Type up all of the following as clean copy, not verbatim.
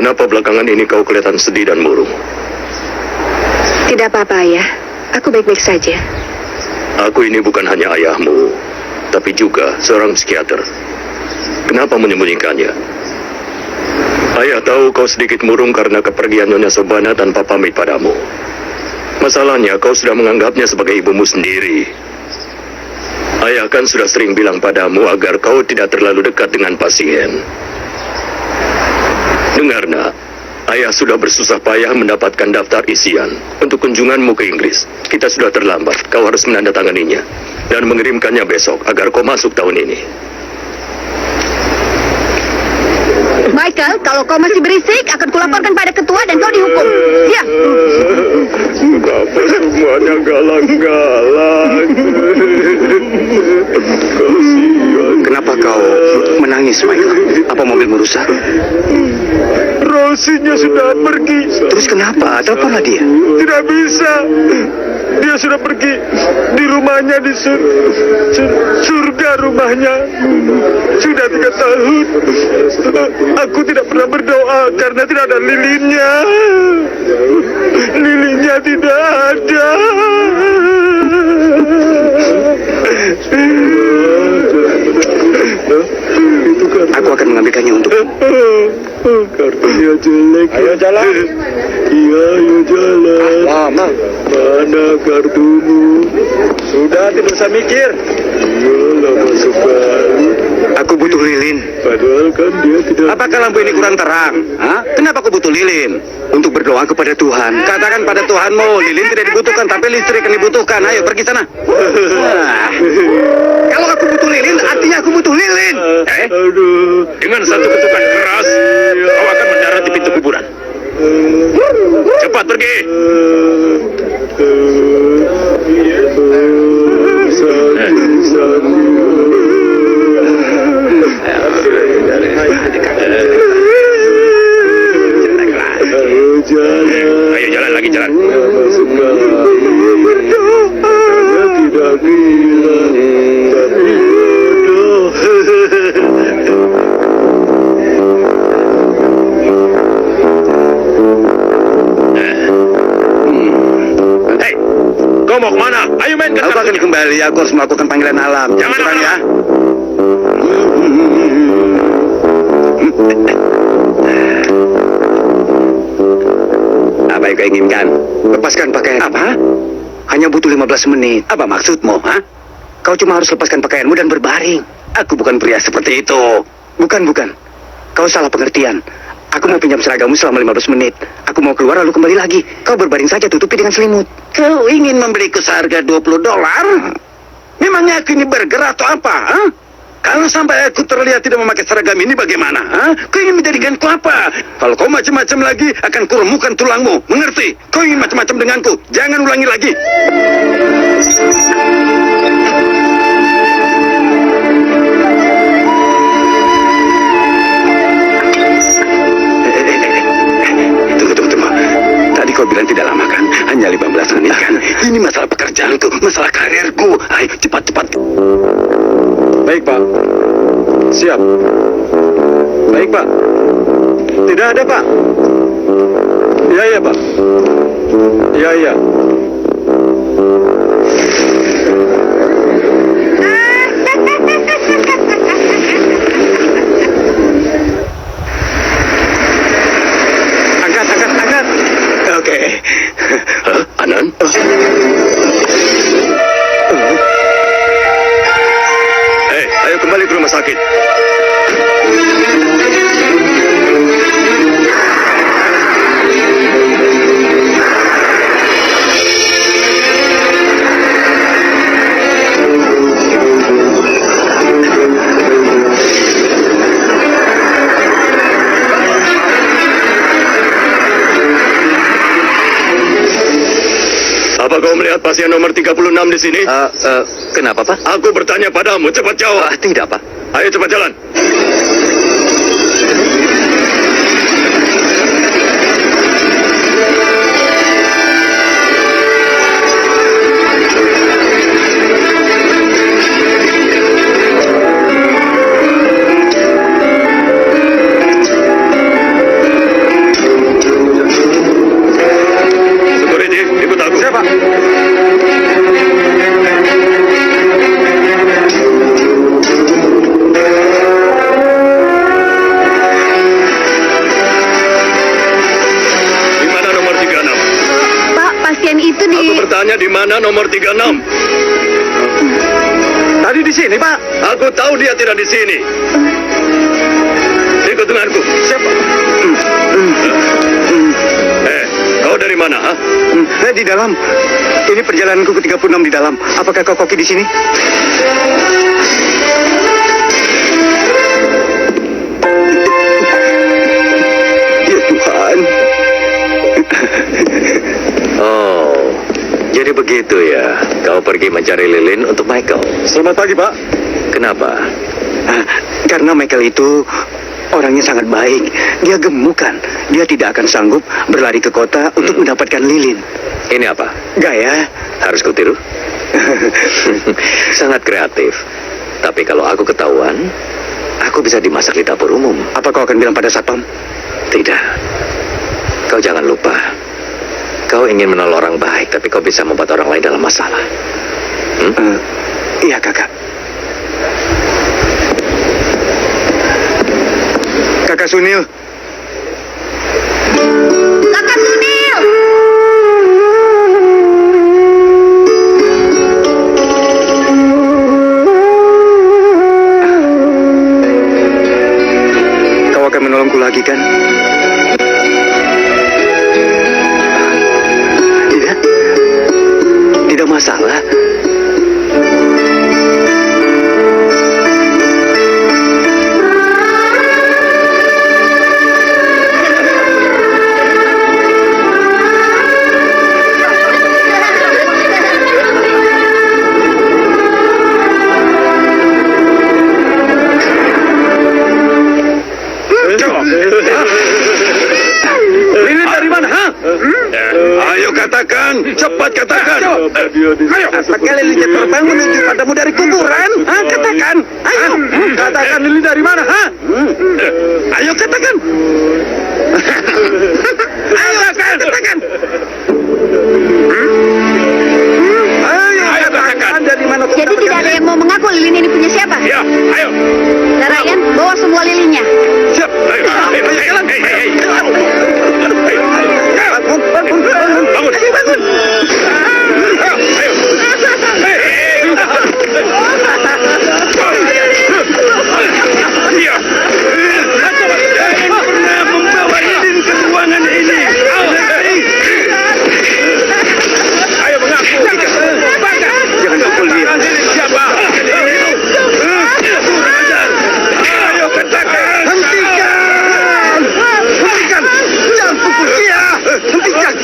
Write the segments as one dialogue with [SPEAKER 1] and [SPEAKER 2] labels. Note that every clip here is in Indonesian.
[SPEAKER 1] Kenapa belakangan ini kau kelihatan sedih dan murung?
[SPEAKER 2] Tidak apa-apa, Ayah. Aku baik-baik saja.
[SPEAKER 1] Aku ini bukan hanya ayahmu, tapi juga seorang psikiater. Kenapa menyembunyikannya? Ayah tahu kau sedikit murung karena kepergian Nyonya Sobana tanpa pamit padamu. Masalahnya kau sudah menganggapnya sebagai ibumu sendiri. Ayah kan sudah sering bilang padamu agar kau tidak terlalu dekat dengan pasien. Dengar, nak. Ayah sudah bersusah payah mendapatkan daftar isian untuk kunjunganmu ke Inggris. Kita sudah terlambat. Kau harus menandatanganinya dan mengirimkannya besok agar kau masuk tahun ini.
[SPEAKER 2] Michael, kalau kau masih berisik, akan kulaporkan pada ketua dan kau dihukum. Diam.
[SPEAKER 1] Kenapa semuanya galak-galak?
[SPEAKER 3] Kenapa kau menangis, Michael? Apa mobilmu rusak?
[SPEAKER 1] Rosinya sudah pergi.
[SPEAKER 3] Terus kenapa? Teleponlah dia.
[SPEAKER 1] Tidak bisa. Dia sudah pergi. Di rumahnya di surga rumahnya. Sudah 3 tahun. Aku tidak pernah berdoa karena tidak ada lilinnya. Lilinnya tidak ada.
[SPEAKER 3] Aku akan mengambilkannya untuk.
[SPEAKER 1] Kartunya jelek. Ayo jalan. Iya, ayo jalan.
[SPEAKER 3] Lama.
[SPEAKER 1] Mana kartumu? Sudah, tidak usah mikir. Iyalah, masuk balik.
[SPEAKER 3] Aku butuh lilin.
[SPEAKER 1] Padahal kan dia tidak...
[SPEAKER 3] Apakah lampu ini kurang terang? Hah? Kenapa aku butuh lilin? Untuk berdoa kepada Tuhan. Katakan pada Tuhanmu, lilin tidak dibutuhkan, tapi listrik yang dibutuhkan. Ayo, pergi sana. Kalau aku butuh lilin, artinya aku butuh lilin.
[SPEAKER 1] Aduh.
[SPEAKER 4] Dengan satu ketukan keras, kau akan mendarat di pintu kuburan. Cepat pergi. Ayo jalan lagi, jalan.
[SPEAKER 1] Tidak gila, tapi bodoh.
[SPEAKER 4] Hei, kau mau kemana? Ayo mainkan
[SPEAKER 3] Aku akan kembali. Aku harus melakukan panggilan alam.
[SPEAKER 4] Jangan
[SPEAKER 3] kurang ya. Apa yang kau inginkan? Lepaskan pakaian. Apa? Hanya butuh 15 menit. Apa maksudmu, ha? Kau cuma harus lepaskan pakaianmu dan berbaring. Aku bukan pria seperti itu. Bukan. Kau salah pengertian. Aku mau pinjam seragammu selama 15 menit. Aku mau keluar lalu kembali lagi. Kau berbaring saja, tutupi dengan selimut. Kau ingin membeliku seharga $20? Memangnya aku ini burger atau apa, ha? Kalau sampai aku terlihat tidak memakai seragam ini bagaimana? Ha? Kau ingin menjadikanku apa? Kalau kau macam-macam lagi, akan kurumuhkan tulangmu. Mengerti? Kau ingin macam-macam denganku. Jangan ulangi lagi. Tunggu. Tadi kau bilang tidak lama kan? Hanya 15 menit kan? Ini masalah pekerjaanku, masalah karirku. Ayo, cepat.
[SPEAKER 1] Baik, Pak. Siap. Baik, Pak. Tidak ada, Pak. Iya, Pak. Iya. Angkat.
[SPEAKER 3] Oke.
[SPEAKER 1] Anan? Ayo kembali ke rumah sakit. Apa kau melihat pasien nomor 36 di sini?
[SPEAKER 3] Kenapa, Pak?
[SPEAKER 1] Aku bertanya padamu, cepat jawab.
[SPEAKER 3] Tidak, Pak.
[SPEAKER 1] Ayo cepat jalan. Tanya di mana nomor 36?
[SPEAKER 3] Tadi di sini, Pak.
[SPEAKER 1] Aku tahu dia tidak di sini. Ikut denganku.
[SPEAKER 3] Siapa?
[SPEAKER 1] Kau dari mana? Ha?
[SPEAKER 3] Di dalam. Ini perjalananku ke-36 di dalam. Apakah kau koki di sini? Ya Tuhan.
[SPEAKER 1] Oh, jadi begitu ya. Kau pergi mencari lilin untuk Michael.
[SPEAKER 3] Selamat pagi, Pak.
[SPEAKER 1] Kenapa?
[SPEAKER 3] Karena Michael itu orangnya sangat baik. Dia gemukan. Dia tidak akan sanggup berlari ke kota untuk mendapatkan lilin.
[SPEAKER 1] Ini apa?
[SPEAKER 3] Gaya.
[SPEAKER 1] Harus kutiru? Sangat kreatif. Tapi kalau aku ketahuan, aku bisa dimasak di dapur umum.
[SPEAKER 3] Apa kau akan bilang pada satpam?
[SPEAKER 1] Tidak. Kau jangan lupa. Kau ingin menolong orang baik, tapi kau bisa membuat orang lain dalam masalah.
[SPEAKER 3] Iya, Kakak. Kakak Sunil.
[SPEAKER 2] Kakak Sunil!
[SPEAKER 3] Kau akan menolongku lagi, kan? Tidak. Tidak masalah.
[SPEAKER 4] Lilin dari mana, ha? Ayo katakan, cepat katakan. Ayo,
[SPEAKER 3] Apakah lilinnya terbang menuju padamu dari kuburan? Katakan. Ayo.
[SPEAKER 4] katakan lilin dari mana, ha? Ayo katakan.
[SPEAKER 3] Ayo, katakan.
[SPEAKER 4] Ayo katakan.
[SPEAKER 3] Dari mana?
[SPEAKER 2] Jadi tidak ada yang mau mengaku lilin ini punya siapa?
[SPEAKER 4] Ya, ayo.
[SPEAKER 2] Narayan, bawa semua lilinnya.
[SPEAKER 4] Siap. Ayo, jalan. Hei. Bangun. Ayo. Iya. Pernah membawa lilin ke ruangan ini. Ayo mengaku.
[SPEAKER 3] Jangan pukul dia.
[SPEAKER 4] Siapa? Ayo katakan.
[SPEAKER 3] Hentikan! Jangan pukul dia! Hentikan!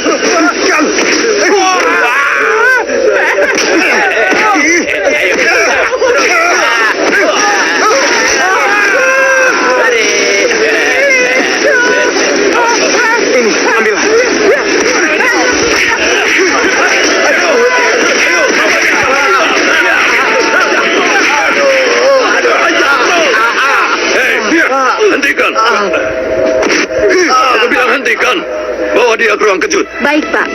[SPEAKER 3] Ini, ambillah.
[SPEAKER 1] Hentikan. Aku bilang hentikan. Bawa dia ke ruang kejut.
[SPEAKER 2] Baik, Pak.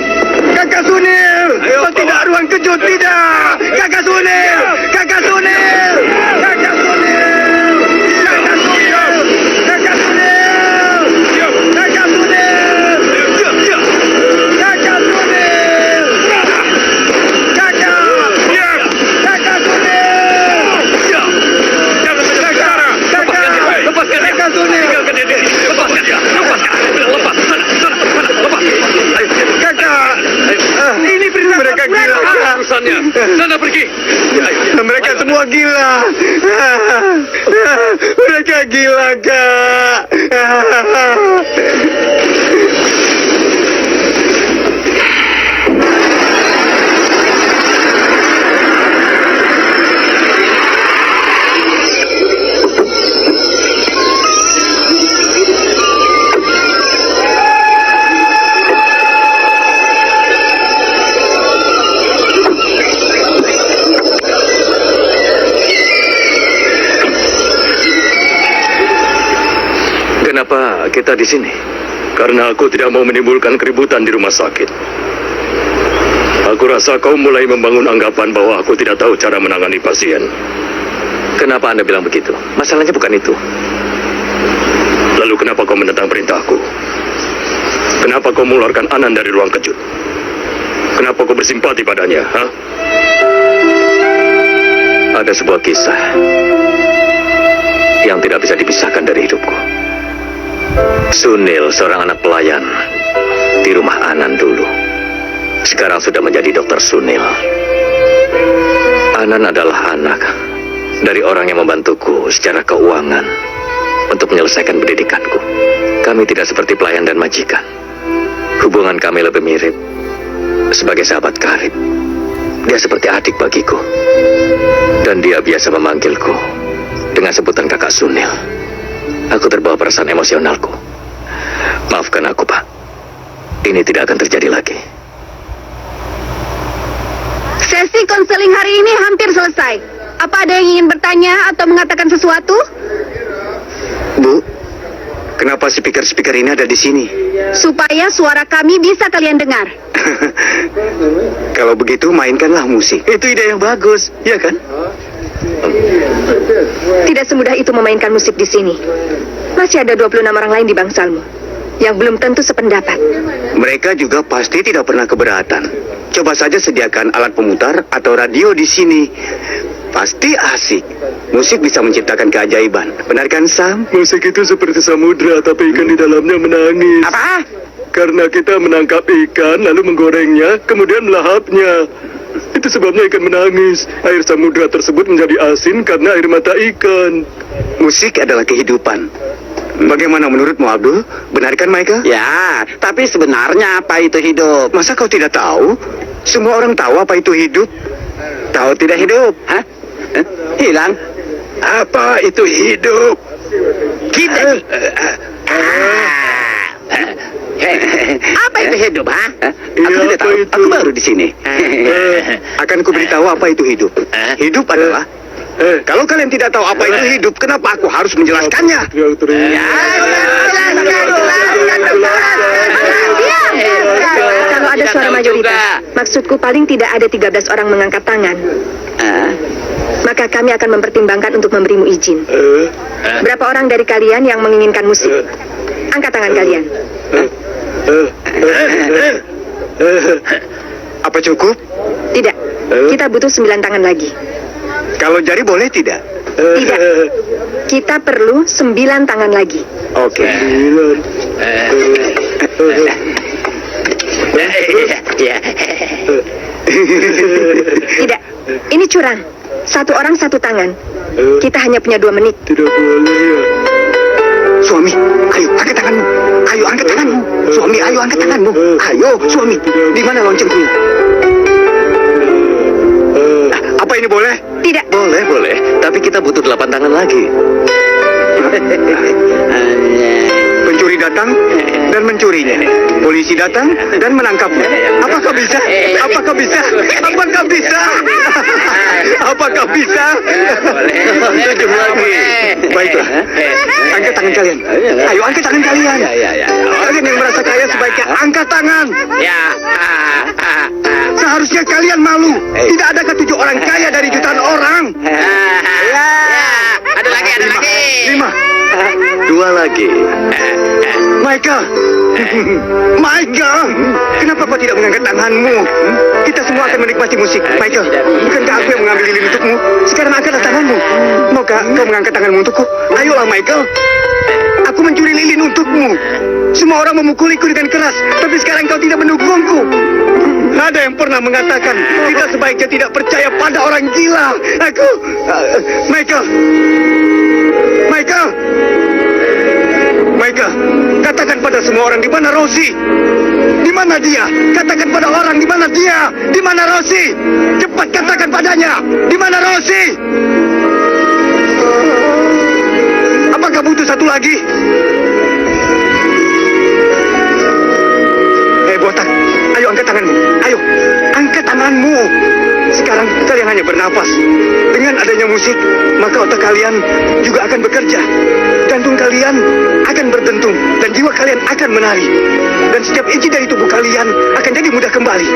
[SPEAKER 3] Kakak Sunil! Tidak, ruang kejut, tidak! Kakak Sunil! Kakak Sunil! Kakak Sunil! Kakak Sunil! Kakak Sunil! Kakak Sunil! Kakak Sunil! Kakak! Kakak Sunil!
[SPEAKER 1] Jangan berbicara. Lepaskan dia.
[SPEAKER 3] Kakak Sunil!
[SPEAKER 1] Lepaskan dia. Lepaskan dia. Lepas. Sana. Lepas. Ayo.
[SPEAKER 3] Kakak! Ini perintah mereka gila.
[SPEAKER 1] Urusannya. Sana pergi.
[SPEAKER 3] Mereka semua gila. Mereka gila, Kak.
[SPEAKER 1] Kenapa kita di sini? Karena aku tidak mau menimbulkan keributan di rumah sakit. Aku rasa kau mulai membangun anggapan bahwa aku tidak tahu cara menangani pasien. Kenapa Anda bilang begitu? Masalahnya bukan itu. Lalu kenapa kau menentang perintahku? Kenapa kau mengeluarkan Anan dari ruang kejut? Kenapa kau bersimpati padanya, ha? Ada sebuah kisah yang tidak bisa dipisahkan dari hidupku. Sunil, seorang anak pelayan di rumah Anan dulu, sekarang sudah menjadi dokter Sunil. Anan adalah anak dari orang yang membantuku secara keuangan untuk menyelesaikan pendidikanku. Kami tidak seperti pelayan dan majikan. Hubungan kami lebih mirip sebagai sahabat karib. Dia seperti adik bagiku. Dan dia biasa memanggilku dengan sebutan kakak Sunil. Aku terbawa perasaan emosionalku. Maafkan aku, Pak. Ini tidak akan terjadi lagi.
[SPEAKER 2] Sesi konseling hari ini hampir selesai. Apa ada yang ingin bertanya atau mengatakan sesuatu?
[SPEAKER 3] Bu, kenapa speaker-speaker ini ada di sini?
[SPEAKER 2] Supaya suara kami bisa kalian dengar.
[SPEAKER 3] Kalau begitu, mainkanlah musik. Itu ide yang bagus, ya kan?
[SPEAKER 2] Tidak semudah itu memainkan musik di sini. Masih ada 26 orang lain di bangsalmu yang belum tentu sependapat.
[SPEAKER 3] Mereka juga pasti tidak pernah keberatan. Coba saja sediakan alat pemutar atau radio di sini. Pasti asik. Musik bisa menciptakan keajaiban. Benar kan, Sam?
[SPEAKER 1] Musik itu seperti samudra, tapi ikan di dalamnya menangis.
[SPEAKER 3] Apa?
[SPEAKER 1] Karena kita menangkap ikan, lalu menggorengnya, kemudian melahapnya. Itu sebabnya ikan menangis. Air samudra tersebut menjadi asin karena air mata ikan.
[SPEAKER 3] Musik adalah kehidupan. Bagaimana menurutmu, Abdul? Benar kan, Michael?
[SPEAKER 5] Ya, tapi sebenarnya apa itu hidup?
[SPEAKER 3] Masa kau tidak tahu? Semua orang tahu apa itu hidup.
[SPEAKER 5] Tahu tidak hidup? Hah? Hilang?
[SPEAKER 1] Apa itu hidup?
[SPEAKER 5] Kita apa itu hidup, ha?
[SPEAKER 3] Aku
[SPEAKER 1] Iya,
[SPEAKER 3] tidak
[SPEAKER 1] apa
[SPEAKER 3] tahu.
[SPEAKER 1] itu?
[SPEAKER 3] Aku baru di sini. Akan kuberitahu apa itu hidup. Hidup adalah kalau kalian tidak tahu apa itu hidup, kenapa aku harus menjelaskannya?
[SPEAKER 2] Kalau ada suara mayoritas, maksudku paling tidak ada 13 orang mengangkat tangan. Maka kami akan mempertimbangkan untuk memberimu izin. Berapa orang dari kalian yang menginginkan musik? Angkat tangan kalian.
[SPEAKER 3] Apa cukup?
[SPEAKER 2] Tidak, kita butuh 9 tangan lagi.
[SPEAKER 3] Kalau jari boleh tidak?
[SPEAKER 2] Tidak, kita perlu 9 tangan lagi.
[SPEAKER 3] Oke.
[SPEAKER 2] Tidak, ini curang. Satu orang satu tangan. Kita hanya punya 2 menit.
[SPEAKER 1] Tidak boleh ya.
[SPEAKER 3] Suami, ayo angkat tanganmu. Ayo angkat tanganmu. Suami, ayo angkat tanganmu. Ayo, suami. Di mana loncengku? Apa ini boleh?
[SPEAKER 2] Tidak,
[SPEAKER 3] Boleh. Tapi kita butuh 8 tangan lagi. Pencuri datang dan mencurinya. Polisi datang dan menangkapnya. Apakah bisa? Apakah bisa? Apakah bisa? Apakah bisa? 7 lagi. Baiklah. Angkat tangan kalian. Ayo angkat tangan kalian. Kalian yang merasa kaya sebaiknya angkat tangan. Seharusnya kalian malu. Tidak adakah 7 orang kaya dari jutaan orang?
[SPEAKER 5] Ada lagi.
[SPEAKER 3] 5.
[SPEAKER 1] 2 lagi.
[SPEAKER 3] Michael, kenapa kau tidak mengangkat tanganmu? Kita semua akan menikmati musik. Michael, bukankah aku yang mengambil lilin untukmu? Sekarang angkatlah tanganmu. Maukah kau mengangkat tanganmu untukku? Ayolah, Michael. Aku mencuri lilin untukmu. Semua orang memukuliku dengan keras, tapi sekarang kau tidak mendukungku. Ada yang pernah mengatakan kita sebaiknya tidak percaya pada orang gila. Michael, katakan pada semua orang di mana Rosie? Di mana dia? Katakan pada orang di mana dia? Di mana Rosie? Cepat katakan padanya. Di mana Rosie? Apakah butuh satu lagi? Botak, ayo angkat tanganmu. Ayo, angkat tanganmu. Sekarang kalian hanya bernapas. Dengan adanya musik, maka otak kalian juga akan bekerja. Jantung kalian akan berdentum dan jiwa kalian akan menari. Dan setiap inci dari tubuh kalian akan jadi mudah kembali.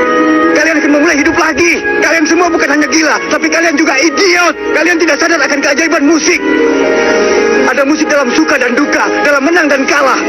[SPEAKER 3] Kalian akan memulai hidup lagi. Kalian semua bukan hanya gila, tapi kalian juga idiot. Kalian tidak sadar akan keajaiban musik. Ada musik dalam suka dan duka, dalam menang dan kalah.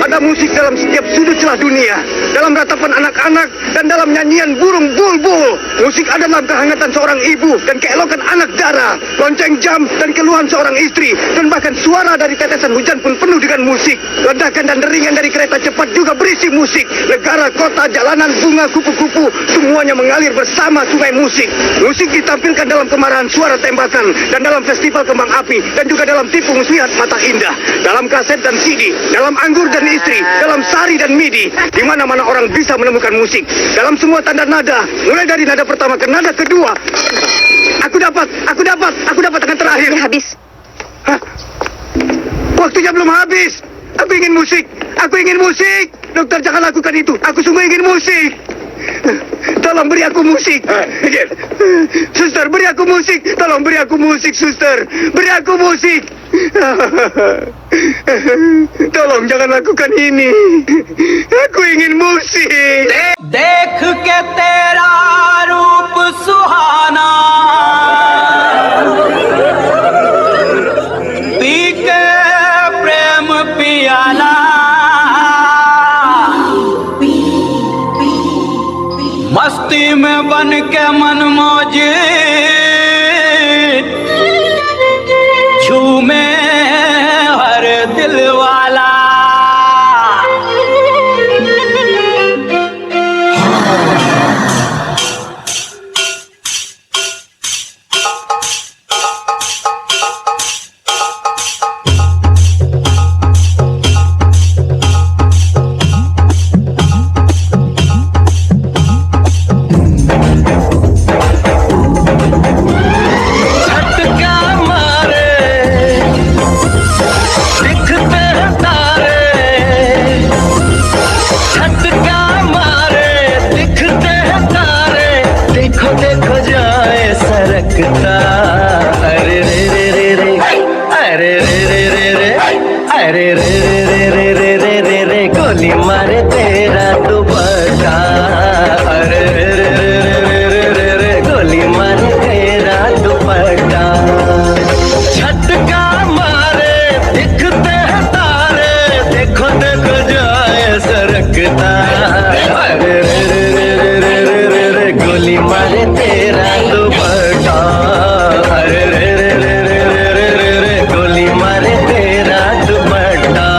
[SPEAKER 3] Ada musik dalam setiap sudut celah dunia, dalam ratapan anak-anak dan dalam nyanyian burung bulbul. Musik ada dalam kehangatan seorang ibu dan keelokan anak dara, lonceng jam dan keluhan seorang istri, dan bahkan suara dari tetesan hujan pun penuh dengan musik. Ledakan dan deringan dari kereta cepat juga berisi musik. Negara, kota, jalanan, bunga, kupu-kupu, semuanya mengalir bersama sungai musik. Musik ditampilkan dalam kemarahan suara tembakan, dan dalam festival kembang api, dan juga dalam tipu muslihat mata indah, dalam kaset dan CD, dalam anggur dan istri, dalam sari dan midi. Di mana-mana orang bisa menemukan musik. Dalam semua tanda nada, mulai dari nada pertama ke nada kedua. Aku dapat tangan terakhir.
[SPEAKER 2] Waktunya habis.
[SPEAKER 3] Hah? Waktunya belum habis. Aku ingin musik. Dokter, jangan lakukan itu. Aku sungguh ingin musik. Tolong beri aku musik. Suster, beri aku musik. Tolong beri aku musik, suster. Beri aku musik. Tolong jangan lakukan ini. Aku ingin musik.
[SPEAKER 6] देख के तेरा रूप सुहाना पी के प्रेम पियाला मस्ती में बन के मन मौजी झूमे हर दिल वाला अरे रे रे रे रे अरे रे रे रे रे अरे रे रे रे रे रे रे रे रे गोली मारे तेरा दुपट्टा अरे रे रे रे रे रे रे रे गोली मारे तेरा दुपट्टा झटका मारे दिखते हैं तारे देखो देखो जाए सरकता अरे रे रे रे रे रे रे रे रे गोली मारे तेरा दुपट्टा अरे रे रे रे रे रे रे रे रे गोली मारे तेरा दुपट्टा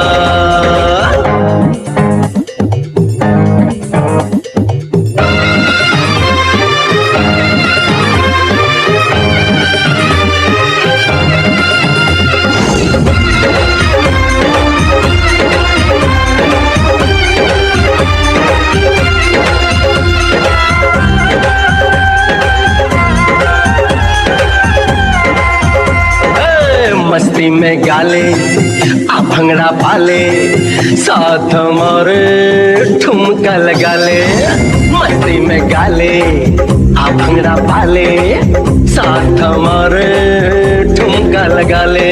[SPEAKER 6] मस्ती में गाले आ भंगड़ा पाले साथ हमारे ठुमका लगा ले मस्ती में गाले आ भंगड़ा पाले साथ हमारे ठुमका लगा ले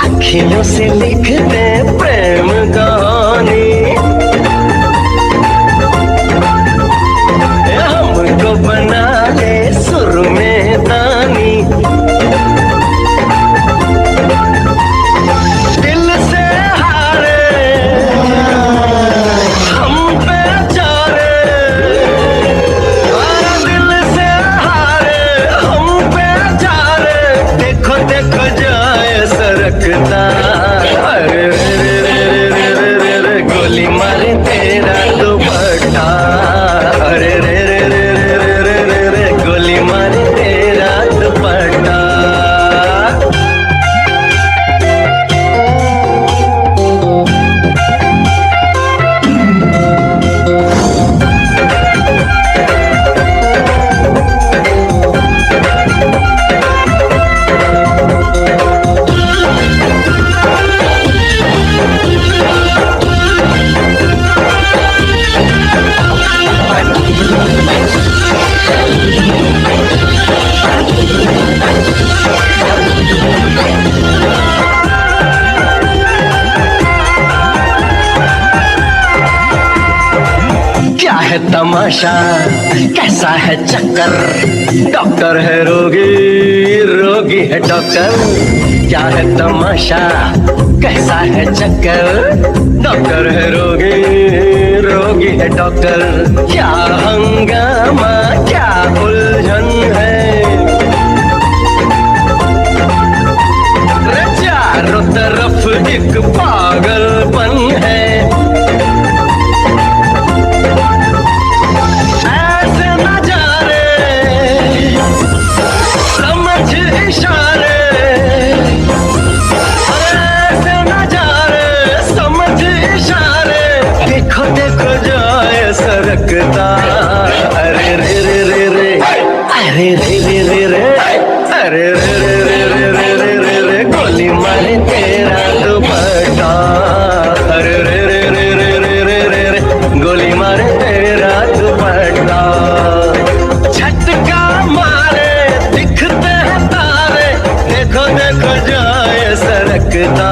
[SPEAKER 6] अखियों से लिखते प्रेम कहानी हमको बना ले सुर में दानी दिल से हारे हम पे चारे दिल से हारे हम पे चारे देखो देखो जाए सरकता अरे रे रे रे रे रे रे रे गोली मारे तेरा दुपट्टा अरे रे रे रे रे रे रे रे गोली मारे तेरा दुपट्टा क्या है तमाशा कैसा है चक्कर डॉक्टर है रोगी रोगी है डॉक्टर क्या है तमाशा, कैसा है चक्कर, डॉक्टर है रोगी, रोगी है डॉक्टर, क्या हंगामा क्या उलझन है, चारों तरफ एक पागलपन है, ऐसे नजारे समझ इशारे, ऐसे नजारे समझ इशारे, देखो देखो जाए सरकता, अरे रे रे रे रे, अरे रे रे रे रे, अरे रे रे रे रे रे रे रे, गोली मारे तेरा दुपट्टा, अरे रे रे रे रे रे रे रे रे, गोली मारे तेरा दुपट्टा, झटका मारे दिखते हैं तारे, देखो देखो जाए सरकता,